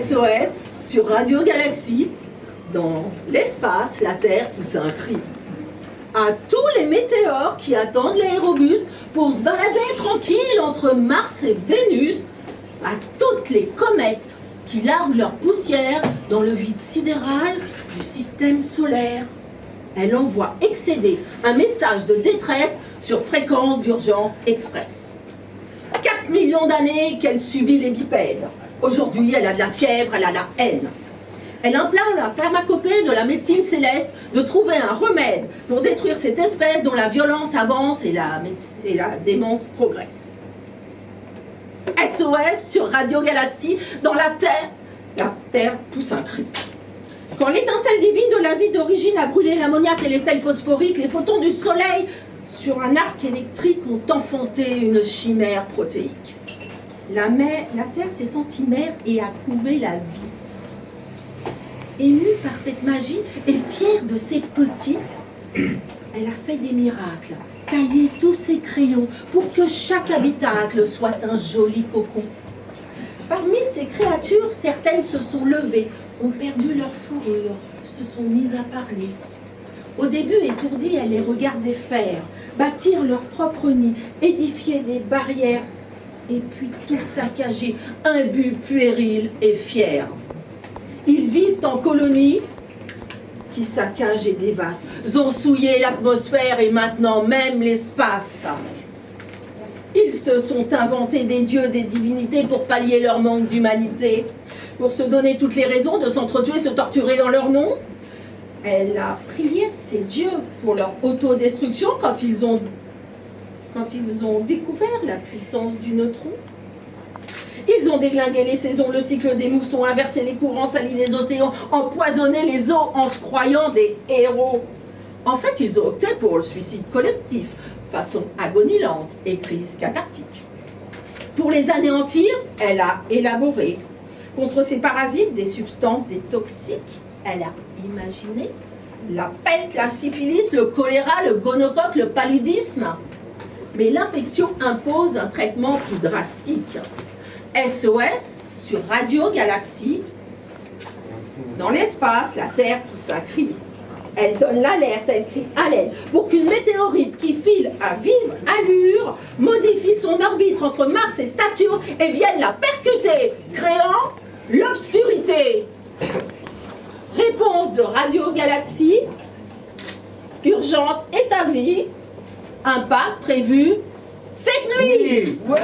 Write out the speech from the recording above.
SOS sur Radio Galaxie, dans l'espace, la Terre pousse un cri. À tous les météores qui attendent l'aérobus pour se balader tranquille entre Mars et Vénus, à toutes les comètes qui larguent leur poussière dans le vide sidéral du système solaire. Elle envoie excéder un message de détresse sur fréquence d'urgence express. 4 millions d'années qu'elle subit les bipèdes. Aujourd'hui, elle a de la fièvre, elle a la haine. Elle implore la pharmacopée de la médecine céleste de trouver un remède pour détruire cette espèce dont la violence avance et la démence progresse. SOS sur Radio Galaxie, dans la Terre pousse un cri. Quand l'étincelle divine de la vie d'origine a brûlé l'ammoniac et les sels phosphoriques, les photons du soleil sur un arc électrique ont enfanté une chimère protéique. La Terre s'est sentie mère et a couvé la vie. Émue par cette magie et fière de ses petits, elle a fait des miracles, taillé tous ses crayons pour que chaque habitacle soit un joli cocon. Parmi ces créatures, certaines se sont levées, ont perdu leur fourrure, se sont mises à parler. Au début, étourdies, elle les regardait faire, bâtir leur propre nid, édifier des barrières, et puis tout saccager, imbus, puérils et fiers. Ils vivent en colonies qui saccagent et dévastent. Ils ont souillé l'atmosphère et maintenant même l'espace. Ils se sont inventés des dieux, des divinités pour pallier leur manque d'humanité, pour se donner toutes les raisons de s'entretuer, se torturer en leur nom. Elle a prié ces dieux pour leur autodestruction quand ils ont découvert la puissance du neutron. Ils ont déglingué les saisons, le cycle des moussons, inversé les courants, sali les océans, empoisonné les eaux en se croyant des héros. En fait, ils ont opté pour le suicide collectif, façon agonilante et crise cathartique. Pour les anéantir, elle a élaboré contre ces parasites des substances, des toxiques. Elle a imaginé la peste, la syphilis, le choléra, le gonocoque, le paludisme. Mais l'infection impose un traitement plus drastique. SOS sur Radio Galaxie. Dans l'espace, la Terre pousse un cri. Elle donne l'alerte, elle crie à l'aide pour qu'une météorite qui file à vive allure modifie son orbite entre Mars et Saturne et vienne la percuter, créant l'obscurité. Réponse de Radio Galaxie. Urgence établie. Impact prévu cette nuit. Ouais.